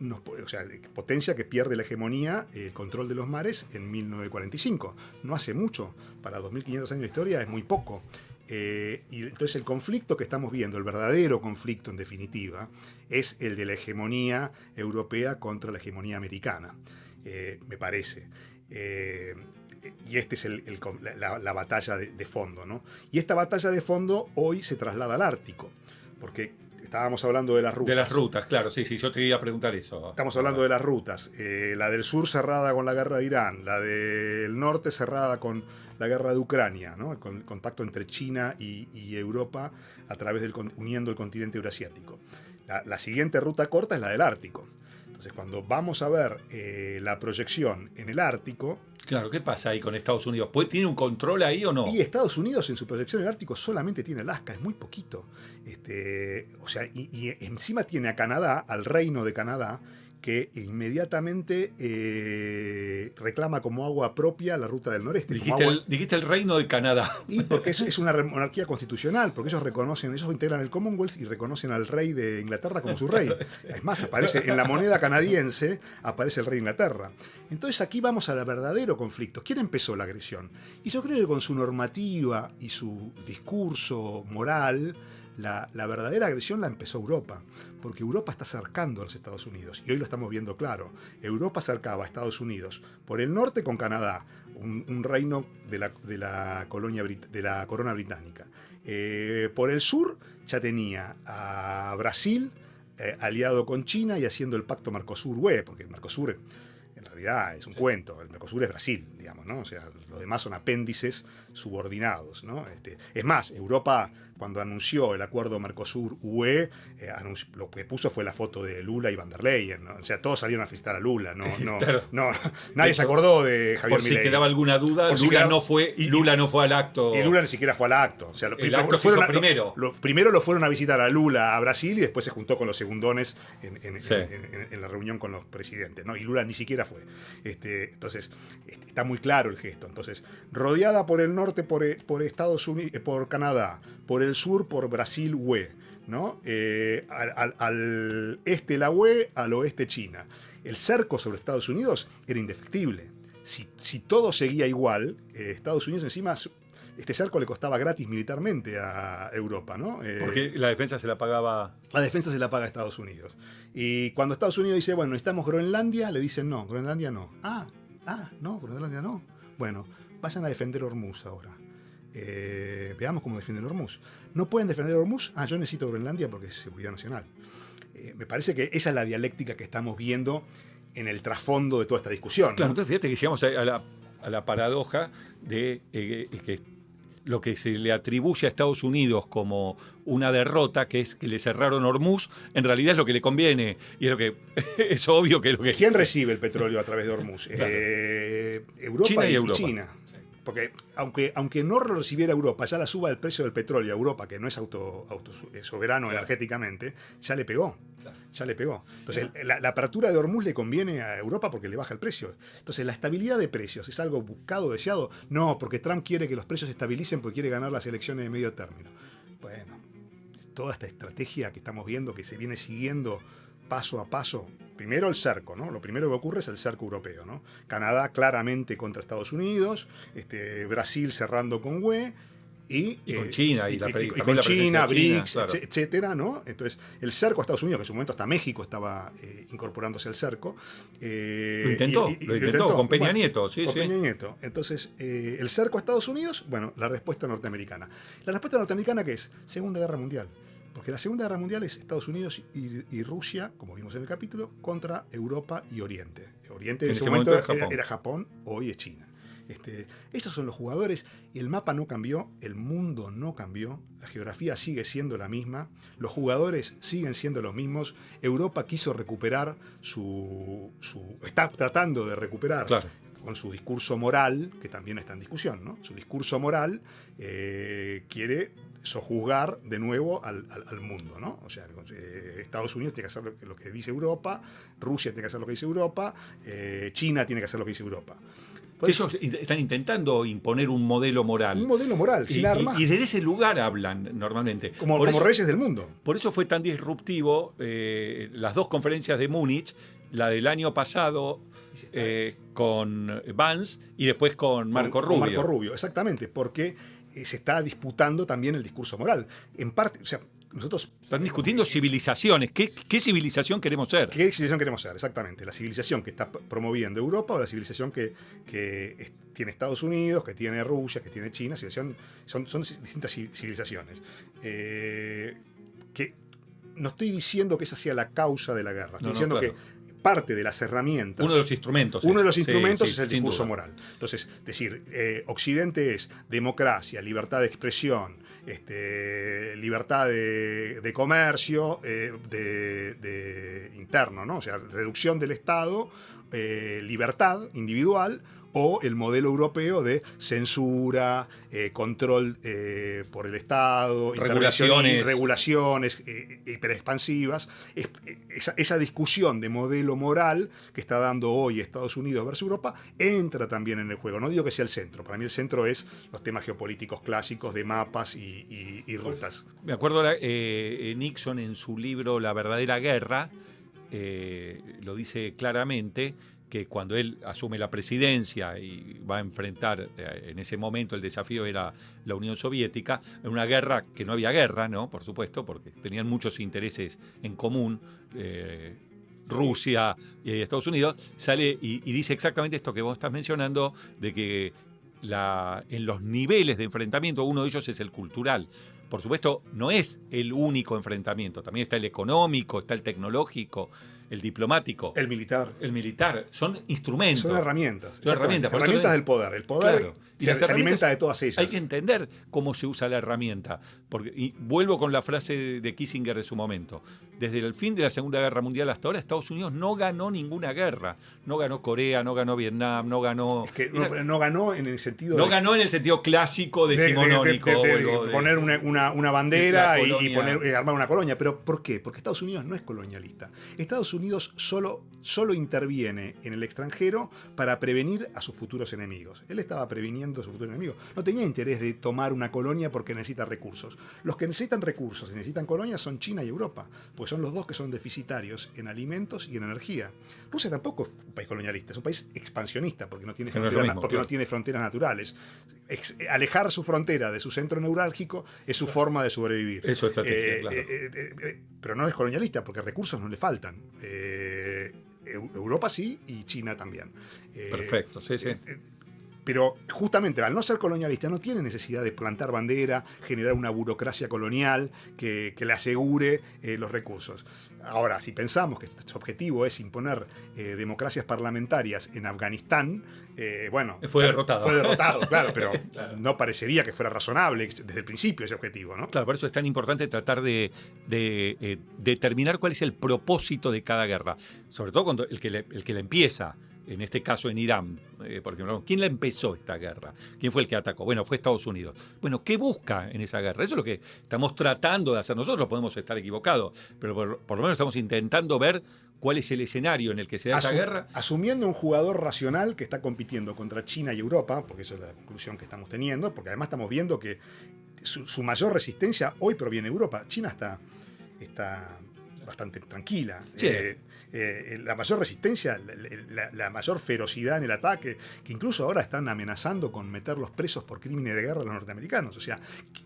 potencia que pierde la hegemonía, el control de los mares en 1945. No hace mucho, para 2500 años de historia es muy poco. Y entonces el conflicto que estamos viendo, el verdadero conflicto en definitiva, es el de la hegemonía europea contra la hegemonía americana, me parece. Y esta es la batalla de fondo, ¿no? Y esta batalla de fondo hoy se traslada al Ártico, porque estábamos hablando de las rutas. De las rutas, claro, sí, yo te iba a preguntar eso. Estamos hablando de las rutas. La del sur cerrada con la guerra de Irán, la del norte cerrada con la guerra de Ucrania, ¿no? El contacto entre China y Europa a través uniendo el continente eurasiático. La siguiente ruta corta es la del Ártico. Entonces, cuando vamos a ver la proyección en el Ártico... Claro, ¿qué pasa ahí con Estados Unidos? ¿Tiene un control ahí o no? Y Estados Unidos en su proyección en el Ártico solamente tiene Alaska, es muy poquito. Y encima tiene a Canadá, al Reino de Canadá, que inmediatamente reclama como agua propia la ruta del noreste. Dijiste el Reino de Canadá. Y porque es una monarquía constitucional, porque ellos integran el Commonwealth y reconocen al rey de Inglaterra como su rey. Es más, aparece en la moneda canadiense, aparece el rey de Inglaterra. Entonces aquí vamos al verdadero conflicto. ¿Quién empezó la agresión? Y yo creo que con su normativa y su discurso moral, la verdadera agresión la empezó Europa, porque Europa está cercando a los Estados Unidos, y hoy lo estamos viendo claro. Europa cercaba a Estados Unidos por el norte con Canadá, un reino de la corona británica. Por el sur ya tenía a Brasil aliado con China y haciendo el pacto Mercosur-UE, porque el Mercosur en realidad es un cuento. El Mercosur es Brasil, digamos, ¿no? O sea, los demás son apéndices subordinados, ¿no? Es más, Europa, cuando anunció el acuerdo Mercosur-UE, lo que puso fue la foto de Lula y Van der Leyen, ¿no? O sea, todos salieron a felicitar a Lula, Claro. Nadie se acordó de Javier Milei. Por si quedaba alguna duda, Lula no fue al acto. Y Lula ni siquiera fue al acto. O sea, primero. Primero lo fueron a visitar a Lula a Brasil y después se juntó con los segundones en la reunión con los presidentes, ¿no? Y Lula ni siquiera fue. Entonces, está muy claro el gesto. Entonces, rodeada por el norte por Estados Unidos, por Canadá, por el sur por Brasil, UE, ¿no? Al este la UE, al oeste China. El cerco sobre Estados Unidos era indefectible. Si todo seguía igual, Estados Unidos encima, este cerco le costaba gratis militarmente a Europa, ¿no? Porque la defensa se la pagaba... La defensa se la paga a Estados Unidos. Y cuando Estados Unidos dice, bueno, necesitamos Groenlandia, le dicen no, Groenlandia no. No, Groenlandia no. Bueno, vayan a defender Hormuz ahora. Veamos cómo defienden Hormuz. ¿No pueden defender Hormuz? Yo necesito Groenlandia porque es seguridad nacional. Me parece que esa es la dialéctica que estamos viendo en el trasfondo de toda esta discusión, ¿no? Claro, entonces fíjate que llegamos a la paradoja de que lo que se le atribuye a Estados Unidos como una derrota, que es que le cerraron Hormuz, en realidad es lo que le conviene. Y es lo que es obvio que es lo que... ¿Quién recibe el petróleo a través de Hormuz? Claro. Europa y China. Porque aunque no lo recibiera Europa, ya la suba del precio del petróleo a Europa, que no es soberano energéticamente, ya le pegó. Ya le pegó. Entonces, la apertura de Hormuz le conviene a Europa porque le baja el precio. Entonces, la estabilidad de precios es algo buscado, deseado. No, porque Trump quiere que los precios se estabilicen porque quiere ganar las elecciones de medio término. Bueno, toda esta estrategia que estamos viendo, que se viene siguiendo paso a paso. Primero el cerco, ¿no? Lo primero que ocurre es el cerco europeo, ¿no? Canadá claramente contra Estados Unidos, Brasil cerrando con UE, Y con China, y con China, BRICS, claro. etcétera, ¿no? Entonces, el cerco a Estados Unidos, que en su momento hasta México estaba incorporándose al cerco. Lo intentó con Peña Nieto, sí, con sí. Peña Nieto. Entonces, el cerco a Estados Unidos, bueno, la respuesta norteamericana. La respuesta norteamericana, ¿qué es? Segunda Guerra Mundial. Porque la Segunda Guerra Mundial es Estados Unidos y Rusia, como vimos en el capítulo, contra Europa y Oriente. Oriente en ese momento era Japón, hoy es China. Esos son los jugadores y el mapa no cambió, el mundo no cambió, la geografía sigue siendo la misma, los jugadores siguen siendo los mismos. Europa quiso recuperar está tratando de recuperar, claro, con su discurso moral, que también está en discusión, ¿no? Su discurso moral quiere sojuzgar de nuevo al mundo, ¿no? O sea, Estados Unidos tiene que hacer lo que dice Europa, Rusia tiene que hacer lo que dice Europa, China tiene que hacer lo que dice Europa. Sí, ellos están intentando imponer un modelo moral. Un modelo moral, sin armas. Y desde ese lugar hablan normalmente. Como reyes del mundo. Por eso fue tan disruptivo las dos conferencias de Múnich, la del año pasado con Vance y después con Marco Rubio. Con Marco Rubio, exactamente, porque se está disputando también el discurso moral. En parte, o sea, nosotros... Están discutiendo civilizaciones. ¿Qué civilización queremos ser? ¿Qué civilización queremos ser? Exactamente. La civilización que está promoviendo Europa o la civilización que tiene Estados Unidos, que tiene Rusia, que tiene China. Son distintas civilizaciones. Que no estoy diciendo que esa sea la causa de la guerra. Estoy diciendo claro, que parte de las herramientas. Uno de los instrumentos. Es el discurso moral. Entonces, decir, Occidente es democracia, libertad de expresión, libertad de comercio, de interno, ¿no? O sea, reducción del Estado, libertad individual, o el modelo europeo de censura, control por el Estado, regulaciones hiperexpansivas. Esa discusión de modelo moral que está dando hoy Estados Unidos versus Europa entra también en el juego. No digo que sea el centro, para mí el centro es los temas geopolíticos clásicos de mapas y rutas. Me acuerdo Nixon en su libro La verdadera guerra, lo dice claramente, que cuando él asume la presidencia y va a enfrentar, en ese momento el desafío era la Unión Soviética, en una guerra que no había guerra, ¿no? Por supuesto, porque tenían muchos intereses en común, Rusia y Estados Unidos, sale y dice exactamente esto que vos estás mencionando, de que en los niveles de enfrentamiento, uno de ellos es el cultural. Por supuesto, no es el único enfrentamiento, también está el económico, está el tecnológico, el diplomático. El militar. El militar. Son instrumentos. Son herramientas. Son herramientas. Herramientas del poder. El poder, claro, se alimenta de todas ellas. Hay que entender cómo se usa la herramienta. Y vuelvo con la frase de Kissinger de su momento. Desde el fin de la Segunda Guerra Mundial hasta ahora, Estados Unidos no ganó ninguna guerra. No ganó Corea, no ganó Vietnam, no ganó... Es que no ganó en el sentido... No ganó en el sentido clásico decimonónico. De poner una bandera y armar una colonia. ¿Pero por qué? Porque Estados Unidos no es colonialista. Estados Unidos solo interviene en el extranjero para prevenir a sus futuros enemigos. Él estaba previniendo a sus futuros enemigos. No tenía interés de tomar una colonia porque necesita recursos. Los que necesitan recursos y necesitan colonias son China y Europa, pues son los dos que son deficitarios en alimentos y en energía. Rusia tampoco es un país colonialista, es un país expansionista porque no tiene fronteras naturales. Alejar su frontera de su centro neurálgico es su forma de sobrevivir. Eso es estrategia, claro. Pero no es colonialista porque recursos no le faltan. Europa sí y China también. Perfecto, sí. Pero justamente al no ser colonialista no tiene necesidad de plantar bandera, generar una burocracia colonial que le asegure los recursos. Ahora, si pensamos que su objetivo es imponer democracias parlamentarias en Afganistán, fue derrotado. Fue derrotado, claro, pero claro, no parecería que fuera razonable desde el principio ese objetivo, ¿no? Claro, por eso es tan importante tratar de determinar cuál es el propósito de cada guerra. Sobre todo cuando el que la empieza. En este caso en Irán, por ejemplo. ¿Quién la empezó esta guerra? ¿Quién fue el que atacó? Bueno, fue Estados Unidos. Bueno, ¿qué busca en esa guerra? Eso es lo que estamos tratando de hacer nosotros. Podemos estar equivocados, pero por lo menos estamos intentando ver cuál es el escenario en el que se da esa guerra. Asumiendo un jugador racional que está compitiendo contra China y Europa, porque esa es la conclusión que estamos teniendo, porque además estamos viendo que su mayor resistencia hoy proviene de Europa. China está bastante tranquila. Sí. La mayor resistencia, la mayor ferocidad en el ataque, que incluso ahora están amenazando con meterlos presos por crímenes de guerra a los norteamericanos. O sea,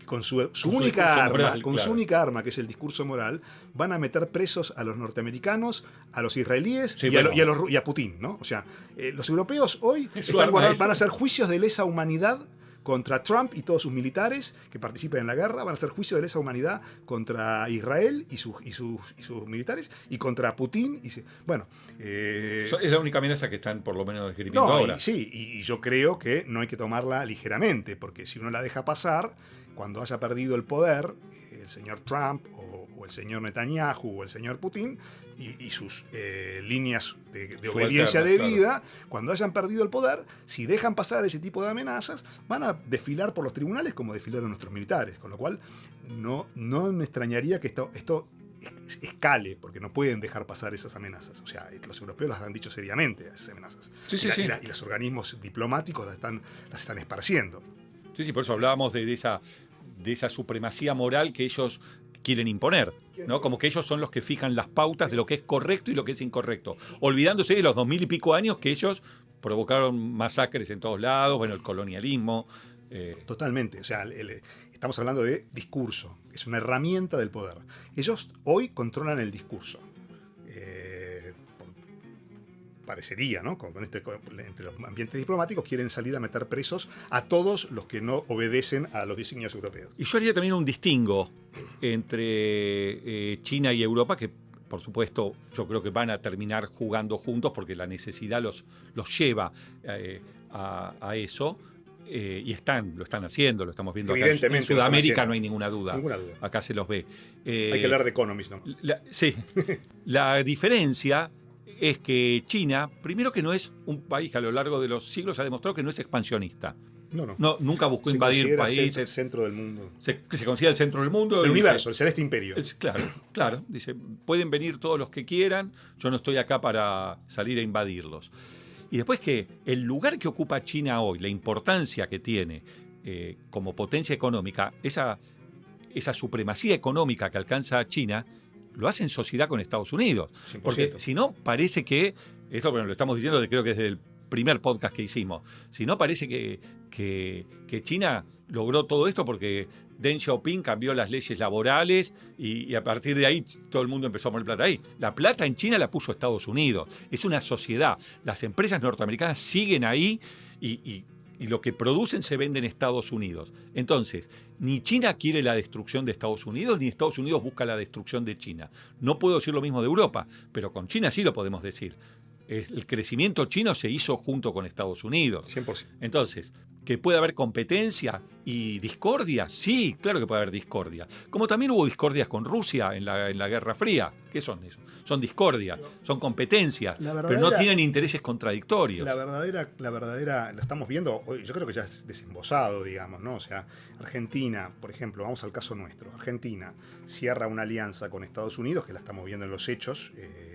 con su única arma, moral, con claro. su única arma, que es el discurso moral, van a meter presos a los norteamericanos, a los israelíes Sí, y, bueno. y a Putin, ¿no? O sea, los europeos hoy Su arma es- van a hacer juicios de lesa humanidad contra Trump y todos sus militares que participen en la guerra, van a hacer juicio de lesa humanidad contra Israel y sus militares, y contra Putin. Bueno, Es la única amenaza que están por lo menos esgrimiendo no, ahora. y yo creo que no hay que tomarla ligeramente, porque si uno la deja pasar, cuando haya perdido el poder, el señor Trump o el señor Netanyahu o el señor Putin y sus líneas de obediencia de vida, cuando hayan perdido el poder, si dejan pasar ese tipo de amenazas, van a desfilar por los tribunales como desfilaron nuestros militares, con lo cual no me extrañaría que esto escale, porque no pueden dejar pasar esas amenazas. O sea, los europeos las han dicho seriamente, esas amenazas. Sí. Y los organismos diplomáticos las están esparciendo. Sí, por eso hablábamos de esa supremacía moral que ellos quieren imponer, ¿no? Como que ellos son los que fijan las pautas de lo que es correcto y lo que es incorrecto, olvidándose de los 2000 y pico años que ellos provocaron masacres en todos lados, bueno, el colonialismo. Totalmente. O sea, estamos hablando de discurso. Es una herramienta del poder. Ellos hoy controlan el discurso. Parecería, ¿no? Entre los ambientes diplomáticos quieren salir a meter presos a todos los que no obedecen a los designios europeos. Y yo haría también un distingo entre China y Europa, que por supuesto yo creo que van a terminar jugando juntos porque la necesidad los lleva a eso. Y lo están haciendo, lo estamos viendo acá. En Sudamérica no hay ninguna duda. Acá se los ve. Hay que hablar de Economist, ¿no? Sí. La diferencia es que China, primero que no es un país que a lo largo de los siglos ha demostrado que no es expansionista. No. Nunca buscó invadir países. Centro del mundo. Se considera el centro del mundo. El universo, el celeste imperio. Claro. Dice, pueden venir todos los que quieran, yo no estoy acá para salir a invadirlos. Y después que el lugar que ocupa China hoy, la importancia que tiene como potencia económica, esa supremacía económica que alcanza China, lo hace en sociedad con Estados Unidos. 100%. Porque si no, parece que, esto bueno, lo estamos diciendo creo que desde el primer podcast que hicimos, si no parece que China logró todo esto porque Deng Xiaoping cambió las leyes laborales y a partir de ahí todo el mundo empezó a poner plata ahí. La plata en China la puso Estados Unidos. Es una sociedad. Las empresas norteamericanas siguen ahí y lo que producen se vende en Estados Unidos. Entonces, ni China quiere la destrucción de Estados Unidos, ni Estados Unidos busca la destrucción de China. No puedo decir lo mismo de Europa, pero con China sí lo podemos decir. El crecimiento chino se hizo junto con Estados Unidos. 100%. Entonces, ¿que puede haber competencia y discordia? Sí, claro que puede haber discordia. Como también hubo discordias con Rusia en la Guerra Fría. ¿Qué son eso? Son discordias, son competencias, pero no tienen intereses contradictorios. La verdadera, la estamos viendo hoy, yo creo que ya es desembosado, digamos, ¿no? O sea, Argentina, por ejemplo, vamos al caso nuestro. Argentina cierra una alianza con Estados Unidos, que la estamos viendo en los hechos,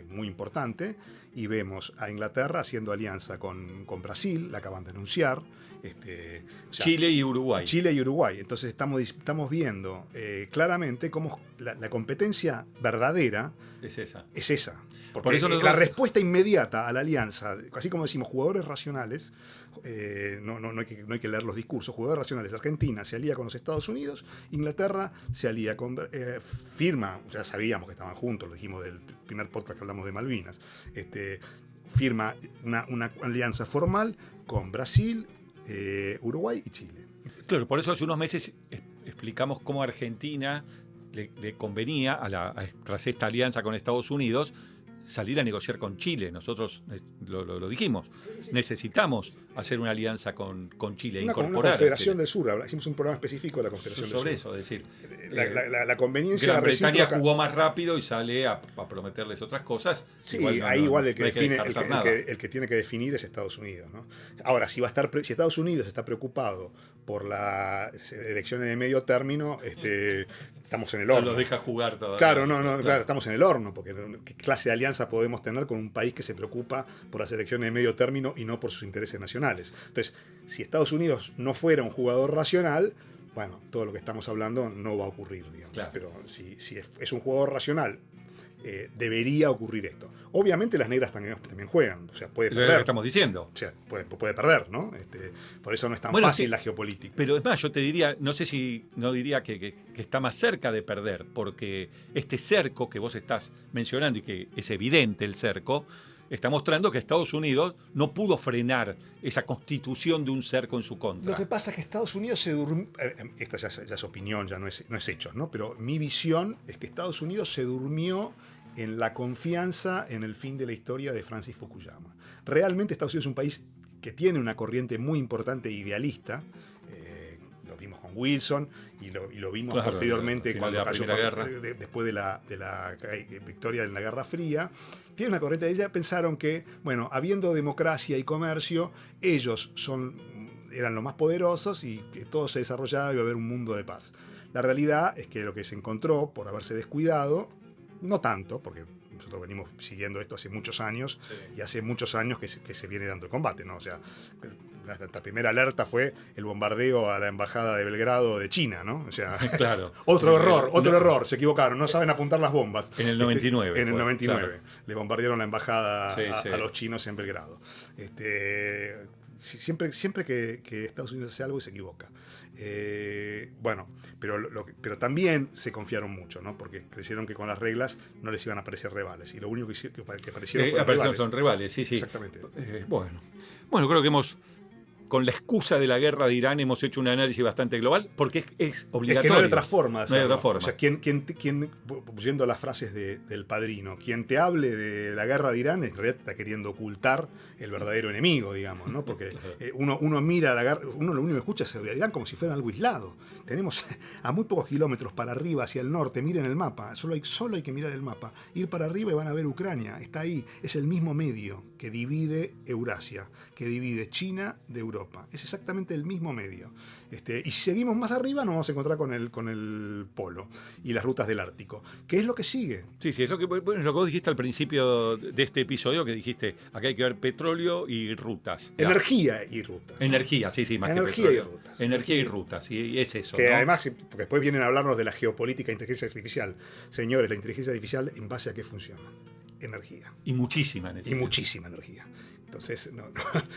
muy importante, y vemos a Inglaterra haciendo alianza con Brasil, la acaban de anunciar. O sea, Chile y Uruguay. Entonces estamos viendo claramente cómo la competencia verdadera es esa. Porque Por eso la respuesta inmediata a la alianza, así como decimos jugadores racionales, no hay que leer los discursos, jugadores racionales, Argentina se alía con los Estados Unidos, Inglaterra se alía con firma, ya sabíamos que estaban juntos, lo dijimos del primer podcast que hablamos de Malvinas, firma una alianza formal con Brasil, Uruguay y Chile. Claro, por eso hace unos meses explicamos cómo Argentina le convenía, tras esta alianza con Estados Unidos, salir a negociar con Chile. Nosotros lo dijimos, necesitamos hacer una alianza con Chile, con una Confederación del Sur. Hicimos un programa específico de la Confederación del Sur. Sobre eso, es decir, la conveniencia Gran Bretaña jugó más rápido y sale a prometerles otras cosas. Sí, igual el que tiene que definir es Estados Unidos, ¿no? Ahora, si Estados Unidos está preocupado por las elecciones de medio término, estamos en el horno. No los deja jugar todavía. Claro, estamos en el horno, porque ¿qué clase de alianza podemos tener con un país que se preocupa por las elecciones de medio término y no por sus intereses nacionales? Entonces, si Estados Unidos no fuera un jugador racional, bueno, todo lo que estamos hablando no va a ocurrir, digamos. Claro. Pero si es un jugador racional debería ocurrir esto. Obviamente las negras también juegan, o sea, puede Lo que perder. estamos diciendo. O sea, puede perder, ¿no? Por eso no es tan Bueno, fácil sí, la geopolítica. Pero es más, yo te diría, no sé si no diría que está más cerca de perder, porque este cerco que vos estás mencionando y que es evidente el cerco, está mostrando que Estados Unidos no pudo frenar esa constitución de un cerco en su contra. Lo que pasa es que Estados Unidos se durmió, esta ya es opinión, ya no es hechos, ¿no? Pero mi visión es que Estados Unidos se durmió en la confianza en el fin de la historia de Francis Fukuyama. Realmente Estados Unidos es un país que tiene una corriente muy importante e idealista. Lo vimos con Wilson y lo vimos posteriormente cuando cayó después de la victoria en la Guerra Fría. Tiene una corriente de ella. Pensaron que, bueno, habiendo democracia y comercio, ellos eran los más poderosos y que todo se desarrollaba y iba a haber un mundo de paz. La realidad es que lo que se encontró por haberse descuidado, no tanto, porque nosotros venimos siguiendo esto hace muchos años, sí, y hace muchos años que se viene dando el combate, ¿no? O sea, la primera alerta fue el bombardeo a la embajada de Belgrado de China, ¿no? O sea, claro. otro error, se equivocaron, no saben apuntar las bombas. En el 99. En el 99. Claro. Le bombardearon la embajada sí. a los chinos en Belgrado. Siempre que Estados Unidos hace algo y se equivoca. Bueno, pero también se confiaron mucho, ¿no? Porque creyeron que con las reglas no les iban a aparecer rivales. Y lo único que aparecieron son rivales, sí. Exactamente. Bueno, creo que con la excusa de la guerra de Irán hemos hecho un análisis bastante global, porque es obligatorio. Es que no hay otra forma de hacerlo. No hay otra forma. O sea, yendo a las frases del Padrino, quien te hable de la guerra de Irán en realidad está queriendo ocultar el verdadero enemigo, digamos, ¿no? Porque uno mira la guerra, uno lo único que escucha es sobre Irán como si fuera algo aislado. Tenemos a muy pocos kilómetros para arriba, hacia el norte, miren el mapa, solo hay que mirar el mapa, ir para arriba y van a ver Ucrania, está ahí, es el mismo medio que divide Eurasia, que divide China de Europa, es exactamente el mismo medio. Y si seguimos más arriba nos vamos a encontrar con el polo y las rutas del Ártico. ¿Qué es lo que sigue? Sí, es lo que vos dijiste al principio de este episodio, que dijiste, acá hay que ver petróleo y rutas. Energía y rutas. Energía, sí, más energía que y rutas. Energía y rutas, y es eso. Que ¿no? además, porque después vienen a hablarnos de la geopolítica de inteligencia artificial. Señores, la inteligencia artificial, ¿en base a qué funciona? Energía. Y muchísima energía. Y muchísima energía. Entonces,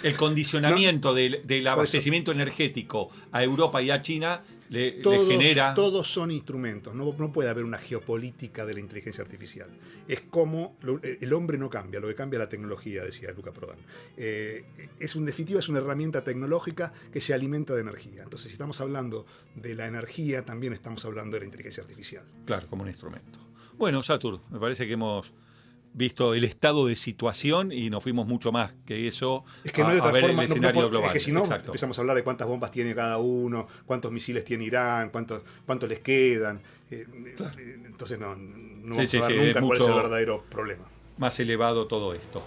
el condicionamiento del abastecimiento energético a Europa y a China le genera... Todos son instrumentos. No puede haber una geopolítica de la inteligencia artificial. Es como el hombre no cambia, lo que cambia la tecnología, decía Luca Prodan. En definitiva, es una herramienta tecnológica que se alimenta de energía. Entonces, si estamos hablando de la energía, también estamos hablando de la inteligencia artificial. Claro, como un instrumento. Bueno, Satur, me parece que hemos visto el estado de situación y nos fuimos mucho más que eso. Es que no hay otra forma, el escenario global. Es que si no, empezamos a hablar de cuántas bombas tiene cada uno, cuántos misiles tiene Irán, cuánto les quedan. Claro. Entonces no vamos a ver nunca cuál es el verdadero problema. Más elevado todo esto.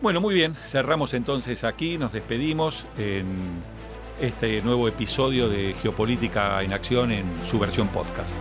Bueno, muy bien, cerramos entonces aquí, nos despedimos en este nuevo episodio de Geopolítica en Acción en su versión podcast.